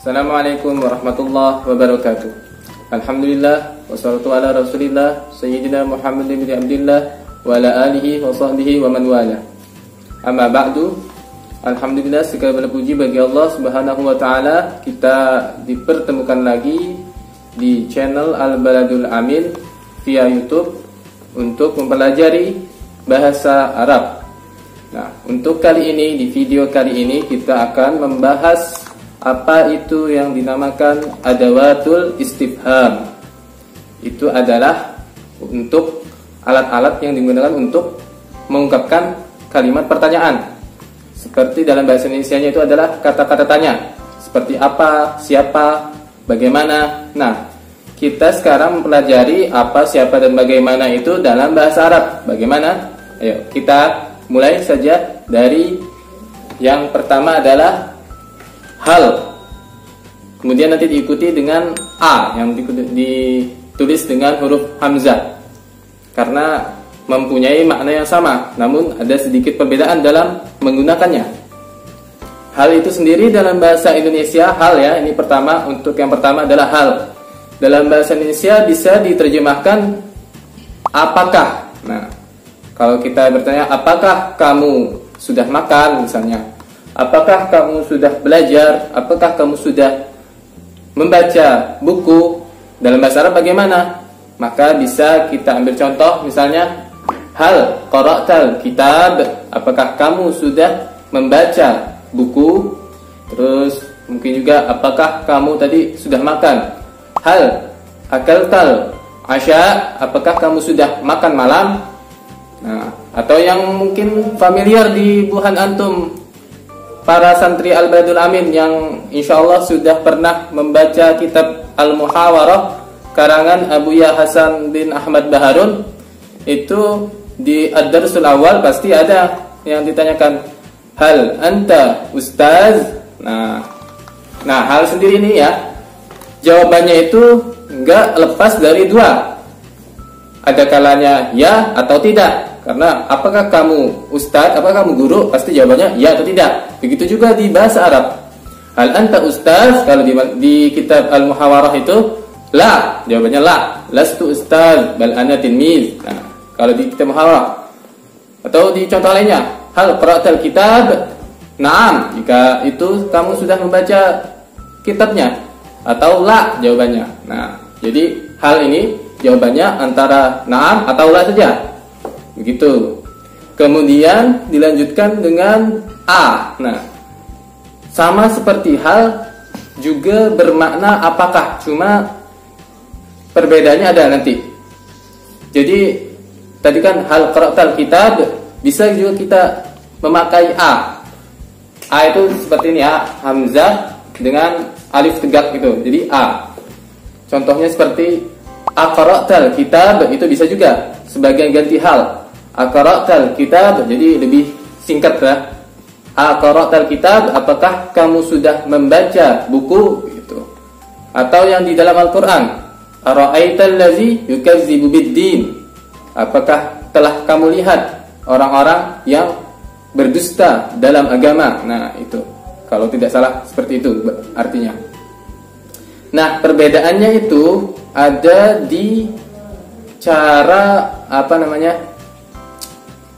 Assalamualaikum warahmatullahi wabarakatuh. Alhamdulillah wassalatu ala rasulillah sayyidina Muhammadin bin Abdillah wa ala alihi wa sahbihi wa man wala. Amma ba'du. Alhamdulillah, segala puji bagi Allah Subhanahu wa taala. Kita dipertemukan lagi di channel Al-Baladul Amin via YouTube untuk mempelajari bahasa Arab. Nah, untuk kali ini, di video kali ini kita akan membahas apa itu yang dinamakan adawatul istifham. Itu adalah untuk alat-alat yang digunakan untuk mengungkapkan kalimat pertanyaan. Seperti dalam bahasa Indonesianya itu adalah kata-kata tanya. Seperti apa, siapa, bagaimana. Nah, kita sekarang mempelajari apa, siapa, dan bagaimana itu dalam bahasa Arab. Bagaimana? Ayo, kita mulai saja dari yang pertama adalah hal. Kemudian nanti diikuti dengan a yang ditulis dengan huruf hamzah. Karena mempunyai makna yang sama, namun ada sedikit perbedaan dalam menggunakannya. Hal itu sendiri dalam bahasa Indonesia, hal ya, ini pertama, untuk yang pertama adalah hal. Dalam bahasa Indonesia bisa diterjemahkan apakah. Nah, kalau kita bertanya apakah kamu sudah makan misalnya, apakah kamu sudah belajar, apakah kamu sudah membaca buku, dalam bahasa Arab bagaimana? Maka bisa kita ambil contoh misalnya hal qara'tal kitab, apakah kamu sudah membaca buku? Terus mungkin juga apakah kamu tadi sudah makan? Hal akaltal asya, apakah kamu sudah makan malam? Nah, atau yang mungkin familiar di buhan antum para santri Al-Baladul Amin yang insyaallah sudah pernah membaca kitab Al-Muhawarah karangan Abuya Hasan bin Ahmad Baharun, itu di ad-darsul awal pasti ada yang ditanyakan hal anta ustaz. Nah, hal sendiri ini ya, jawabannya itu enggak lepas dari dua. Ada kalanya ya atau tidak. Karena apakah kamu ustaz, apakah kamu guru, pasti jawabannya ya atau tidak. Begitu juga di bahasa Arab. Hal anta ustaz, kalau di kitab Al-Muhawarah itu la, jawabannya la. Lastu ustaz, bal ana tilmiz. Nah, kalau di kitab Muhawarah. Atau di contoh lainnya, hal qara'tal kitab? Naam, jika itu kamu sudah membaca kitabnya. Atau la jawabannya. Nah, jadi hal ini jawabannya antara naam atau la saja. Begitu. Kemudian dilanjutkan dengan a. Nah, sama seperti hal juga bermakna apakah, cuma perbedaannya ada nanti. Jadi tadi kan hal qara'tal kitab, bisa juga kita memakai a. A itu seperti ini ya, hamzah dengan alif tegak gitu. Jadi a. Contohnya seperti aqra'tal kitab, itu bisa juga sebagai ganti hal. Aqra'tal kitab, jadi lebih singkat ya. Aqra'tal kitab, apakah kamu sudah membaca buku gitu. Atau yang di dalam Al-Qur'an, ara'aital ladzi yukazzibu biddin, apakah telah kamu lihat orang-orang yang berdusta dalam agama. Nah, itu kalau tidak salah seperti itu artinya. Nah, perbedaannya itu ada di cara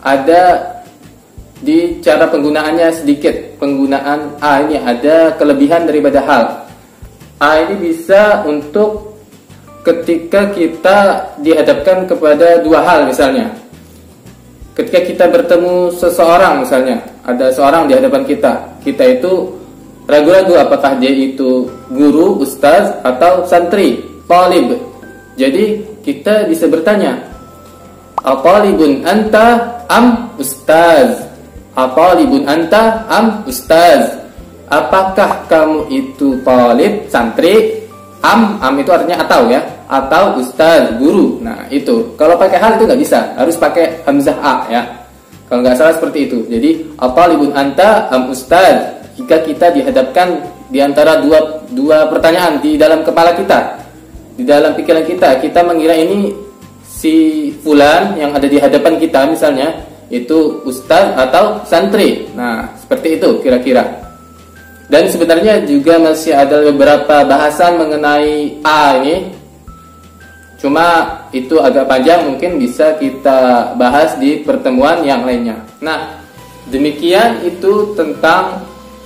ada di cara penggunaannya sedikit. Penggunaan a ini ada kelebihan daripada hal. A ini bisa untuk ketika kita dihadapkan kepada dua hal misalnya. Ketika kita bertemu seseorang misalnya, ada seorang di hadapan kita. Kita itu ragu-ragu apakah dia itu guru, ustaz, atau santri, talib. Jadi kita bisa bertanya, atalibun anta am ustaz? Atalibun anta am ustaz? Apakah kamu itu talib, santri? Am itu artinya atau ya, atau ustaz, guru. Nah, itu kalau pakai hal itu nggak bisa, harus pakai hamzah a ya. Kalau nggak salah seperti itu. Jadi atalibun anta am ustaz, jika kita dihadapkan di antara dua pertanyaan di dalam kepala kita, di dalam pikiran kita mengira ini si fulan yang ada di hadapan kita misalnya itu ustaz atau santri. Nah, seperti itu kira-kira. Dan sebenarnya juga masih ada beberapa bahasan mengenai A ini. Cuma itu agak panjang, mungkin bisa kita bahas di pertemuan yang lainnya. Nah, demikian itu tentang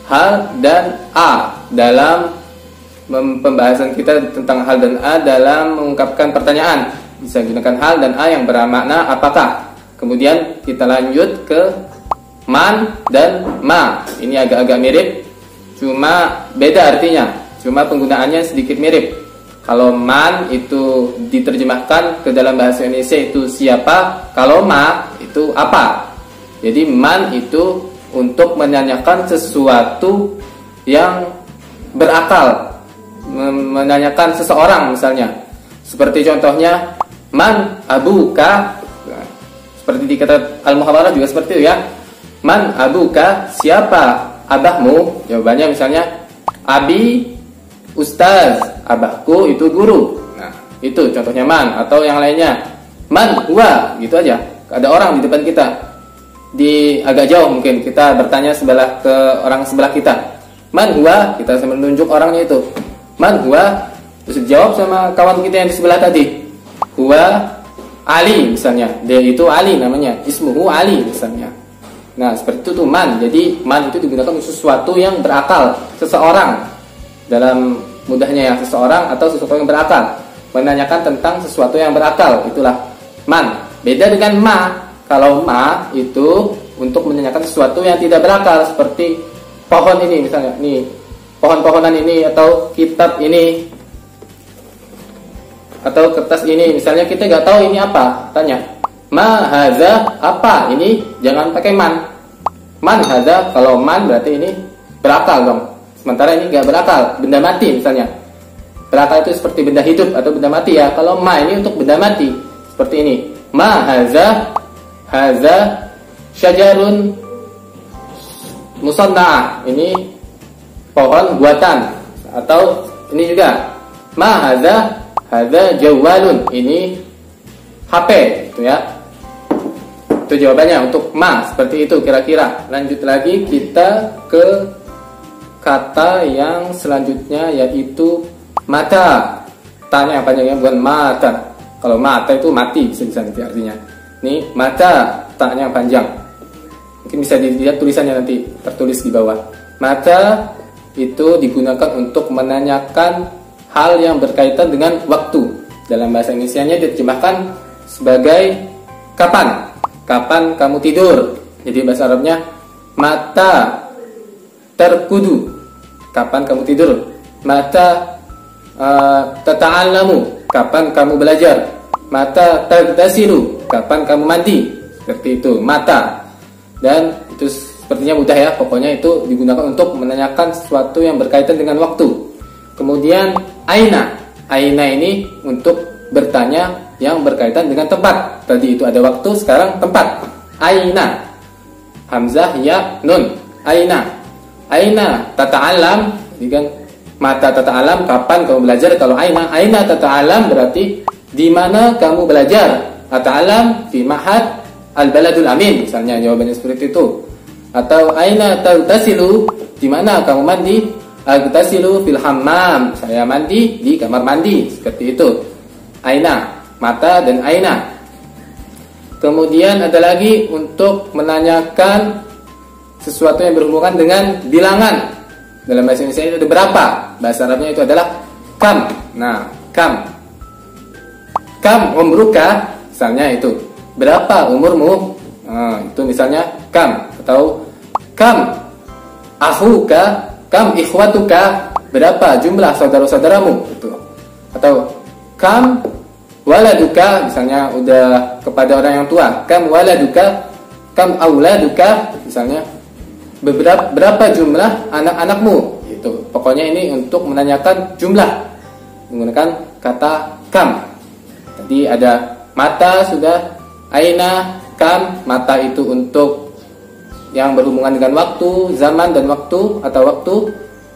hal dan A dalam pembahasan kita tentang hal dan A dalam mengungkapkan pertanyaan. Bisa gunakan hal dan A yang bermakna apakah. Kemudian kita lanjut ke man dan ma. Ini agak-agak mirip, cuma beda artinya. Cuma penggunaannya sedikit mirip. Kalau man itu diterjemahkan ke dalam bahasa Indonesia itu siapa, kalau ma itu apa. Jadi man itu untuk menanyakan sesuatu yang berakal, menanyakan seseorang misalnya. Seperti contohnya man abuka. Nah, seperti di kata Al-Muhawwarah juga seperti itu ya. Man abuka, siapa abahmu? Jawabannya misalnya abi ustaz, abahku itu guru. Nah, itu contohnya man. Atau yang lainnya man huwa, gitu aja. Ada orang di depan kita, di agak jauh mungkin kita bertanya sebelah ke orang sebelah kita, man huwa, kita sambil menunjuk orangnya itu, man huwa, terus jawab sama kawan kita yang di sebelah tadi, huwa Ali misalnya, dia itu Ali namanya, ismuhu Ali misalnya. Nah, seperti itu tuh man. Jadi man itu digunakan untuk sesuatu yang berakal, seseorang. Dalam mudahnya ya, seseorang atau sesuatu yang berakal, menanyakan tentang sesuatu yang berakal, itulah man. Beda dengan ma. Kalau ma itu untuk menanyakan sesuatu yang tidak berakal, seperti pohon ini misalnya, nih pohon-pohonan ini, atau kitab ini, atau kertas ini misalnya, kita nggak tahu ini apa, tanya ma haza, apa ini, jangan pakai man. Man haza, kalau man berarti ini berakal dong. Sementara ini nggak berakal, benda mati misalnya. Berakal itu seperti benda hidup atau benda mati ya. Kalau ma ini untuk benda mati, seperti ini, ma haza, haza syajarun musanna'ah, ini pohon buatan. Atau ini juga ma haza, haza jawalun, ini HP itu ya. Itu jawabannya untuk ma, seperti itu kira-kira. Lanjut lagi kita ke kata yang selanjutnya, yaitu mata. Tanya panjangnya bukan mata. Kalau mata itu mati, bisa nanti artinya. Ini mata, tanya panjang. Mungkin bisa dilihat tulisannya nanti tertulis di bawah. Mata itu digunakan untuk menanyakan hal yang berkaitan dengan waktu. Dalam bahasa Indonesianya diterjemahkan sebagai kapan. Kapan kamu tidur? Jadi bahasa Arabnya mata terkudu, kapan kamu tidur. Mata tata'allamu, kapan kamu belajar. Mata tagtasilu, kapan kamu mandi. Seperti itu, mata. Dan itu sepertinya mudah ya, pokoknya itu digunakan untuk menanyakan sesuatu yang berkaitan dengan waktu. Kemudian aina. Aina ini untuk bertanya yang berkaitan dengan tempat. Tadi itu ada waktu, sekarang tempat. Aina. Hamzah, ya, nun. Aina. Aina tata'alam. Jadi kan mata tata'alam, kapan kamu belajar. Kalau aina tata'alam berarti di mana kamu belajar. Tata'alam fi ma'had al-baladul amin, misalnya jawabannya seperti itu. Atau aina tagtasilu, di mana kamu mandi. Agtasilu fil hammam, saya mandi di kamar mandi, seperti itu. Aina, mata dan aina. Kemudian ada lagi untuk menanyakan sesuatu yang berhubungan dengan bilangan. Dalam bahasa Indonesia itu ada berapa. Bahasa Arabnya itu adalah kam. Nah, kam. Kam umruka, misalnya itu. Berapa umurmu? Nah, itu misalnya kam. Atau kam akhuka, kam ikhwatuka, berapa jumlah saudara-saudaramu itu. Atau kam waladuka, misalnya udah kepada orang yang tua. Kam waladuka, kam auladuka, misalnya berapa jumlah anak-anakmu gitu. Pokoknya ini untuk menanyakan jumlah menggunakan kata kam. Tadi ada mata sudah, aina, kam. Mata itu untuk yang berhubungan dengan waktu, zaman dan waktu atau waktu.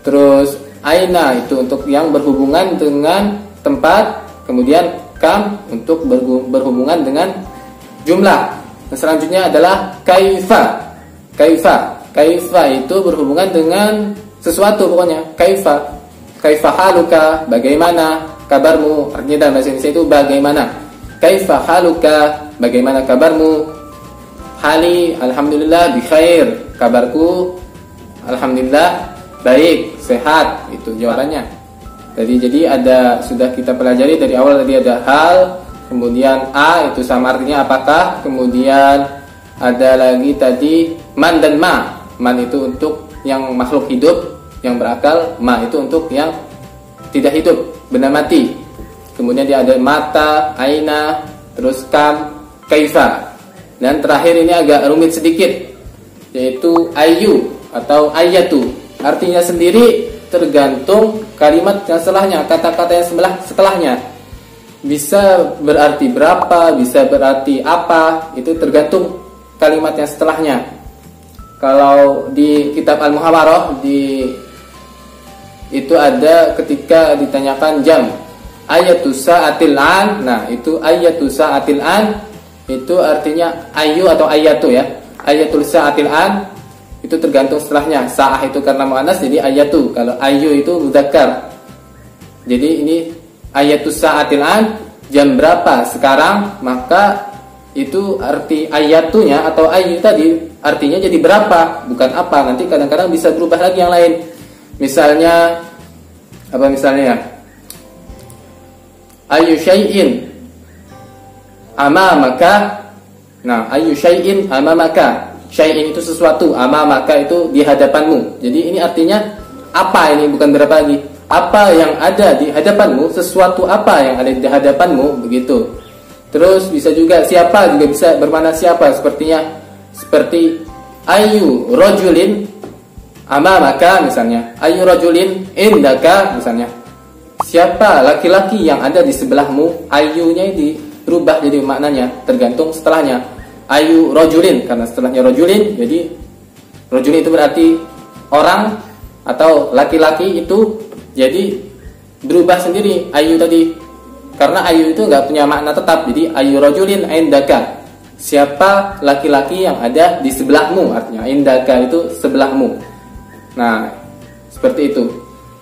Terus aina itu untuk yang berhubungan dengan tempat. Kemudian kam untuk berhubungan dengan jumlah. Dan selanjutnya adalah kaifa. Kaifa itu berhubungan dengan sesuatu pokoknya. Kaifa haluka, bagaimana kabarmu. Artinya dalam bahasa Indonesia itu bagaimana. Kaifa haluka, bagaimana kabarmu. Hali, alhamdulillah bi khair, kabarku alhamdulillah baik, sehat. Itu jawabannya. Jadi ada, sudah kita pelajari dari awal tadi ada hal, kemudian a itu sama artinya apakah, kemudian ada lagi tadi man dan ma. Man itu untuk yang makhluk hidup, yang berakal. Ma itu untuk yang tidak hidup, benda mati. Kemudian dia ada mata, aina, terus kam, kaifa. Dan terakhir ini agak rumit sedikit, yaitu ayu atau ayatu. Artinya sendiri tergantung kalimat yang setelahnya, kata-kata yang setelahnya. Bisa berarti berapa, bisa berarti apa, itu tergantung kalimat yang setelahnya. Kalau di kitab Al-Muhawarah itu ada ketika ditanyakan jam, ayatu sa'atil an. Nah, itu ayatu sa'atil an itu artinya ayu atau ayatu ya. Ayatul sa'atil an itu tergantung setelahnya. Sa'ah itu karena muannas jadi ayatu. Kalau ayu itu mudzakkar. Jadi ini ayatus sa'atil an, jam berapa sekarang, maka itu arti ayatunya atau ayu tadi artinya jadi berapa, bukan apa. Nanti kadang-kadang bisa berubah lagi yang lain. Misalnya apa misalnya? Ayu syai'in amamaka. Nah, ayu syai'in amamaka. Syai'in itu sesuatu, amamaka itu di hadapanmu. Jadi ini artinya apa, ini bukan berapa lagi. Apa yang ada di hadapanmu, sesuatu apa yang ada di hadapanmu, begitu. Terus bisa juga siapa, juga bisa bermakna siapa, seperti ayu rajulin amamaka misalnya. Ayu rajulin indaka misalnya. Siapa laki-laki yang ada di sebelahmu, ayunya dirubah jadi maknanya tergantung setelahnya. Ayu rajulin karena setelahnya rajulin, jadi rajulin itu berarti orang atau laki-laki, itu jadi berubah sendiri ayu tadi. Karena ayu itu nggak punya makna tetap, jadi ayu rajulin indaka. Siapa laki-laki yang ada di sebelahmu, artinya indaka itu sebelahmu. Nah, seperti itu.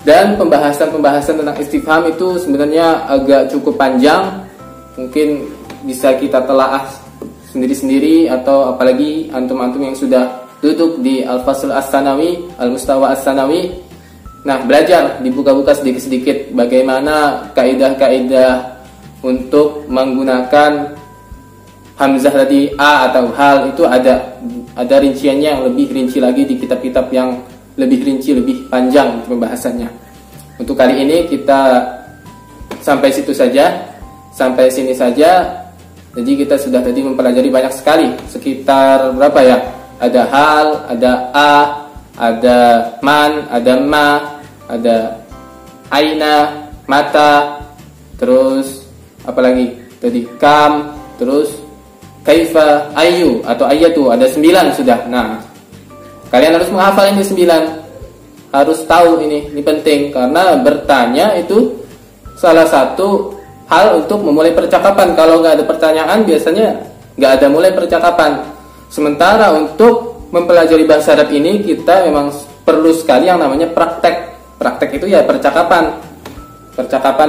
Dan pembahasan tentang istifham itu sebenarnya agak cukup panjang. Mungkin bisa kita telaah sendiri-sendiri, atau apalagi antum-antum yang sudah duduk di Al-Fasl As-Sanawi, Al-Mustawa As-Sanawi. Nah, belajar, dibuka-buka sedikit-sedikit bagaimana kaidah-kaidah untuk menggunakan hamzah tadi, a atau hal, itu ada rinciannya yang lebih rinci lagi di kitab-kitab yang lebih rinci, lebih panjang pembahasannya. Untuk kali ini kita sampai situ saja, sampai sini saja. Jadi kita sudah tadi mempelajari banyak sekali, sekitar berapa ya? Ada hal, ada a, ada man, ada ma, ada aina, mata, terus apa lagi tadi, kam, terus kaifa, ayu atau ayatu, ada 9 sudah. Nah, kalian harus menghafal ini 9, harus tahu ini penting, karena bertanya itu salah satu hal untuk memulai percakapan. Kalau nggak ada pertanyaan, biasanya nggak ada mulai percakapan. Sementara untuk mempelajari bahasa Arab ini, kita memang perlu sekali yang namanya praktek. Praktek itu ya percakapan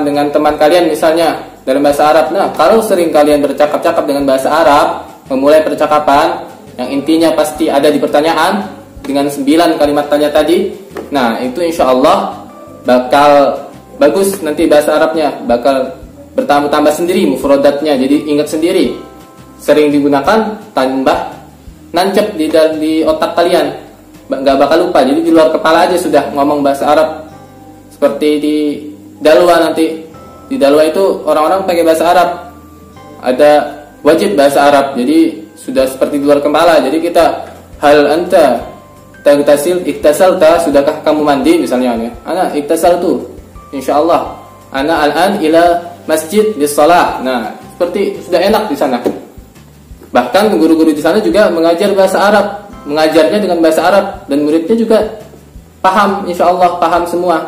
dengan teman kalian misalnya dalam bahasa Arab. Nah, kalau sering kalian bercakap-cakap dengan bahasa Arab, memulai percakapan yang intinya pasti ada di pertanyaan dengan 9 kalimat tanya tadi. Nah, itu insya Allah bakal bagus nanti bahasa Arabnya, bakal bertambah sendiri mufradatnya, jadi ingat sendiri, sering digunakan, tambah nancep di otak kalian, nggak bakal lupa. Jadi di luar kepala aja sudah ngomong bahasa Arab. Seperti di dalwa nanti, di dalwa itu orang-orang pakai bahasa Arab, ada wajib bahasa Arab, jadi sudah seperti di luar kepala. Jadi kita hal anta tagtasil iktasalta, sudahkah kamu mandi misalnya, ana iktasaltu insyaallah, ana al-an ila masjid lis-shalah. Nah, seperti sudah enak di sana. Bahkan guru-guru di sana juga mengajar bahasa Arab, mengajarnya dengan bahasa Arab, dan muridnya juga paham, insyaallah paham semua.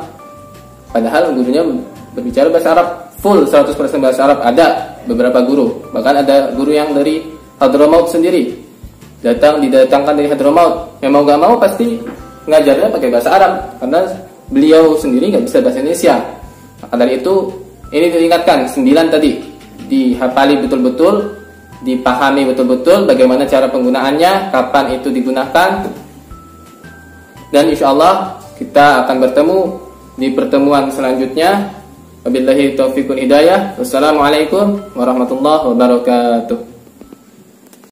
Padahal gurunya berbicara bahasa Arab full 100% bahasa Arab. Ada beberapa guru, bahkan ada guru yang dari Hadramaut sendiri, didatangkan dari Hadramaut. Yang mau gak mau pasti ngajarnya pakai bahasa Arab karena beliau sendiri nggak bisa bahasa Indonesia. Maka dari itu ini diingatkan 9 tadi dihafali betul-betul, dipahami betul-betul bagaimana cara penggunaannya, kapan itu digunakan. Dan insyaallah kita akan bertemu di pertemuan selanjutnya. Wabillahi taufiq wal hidayah. Wassalamualaikum warahmatullahi wabarakatuh.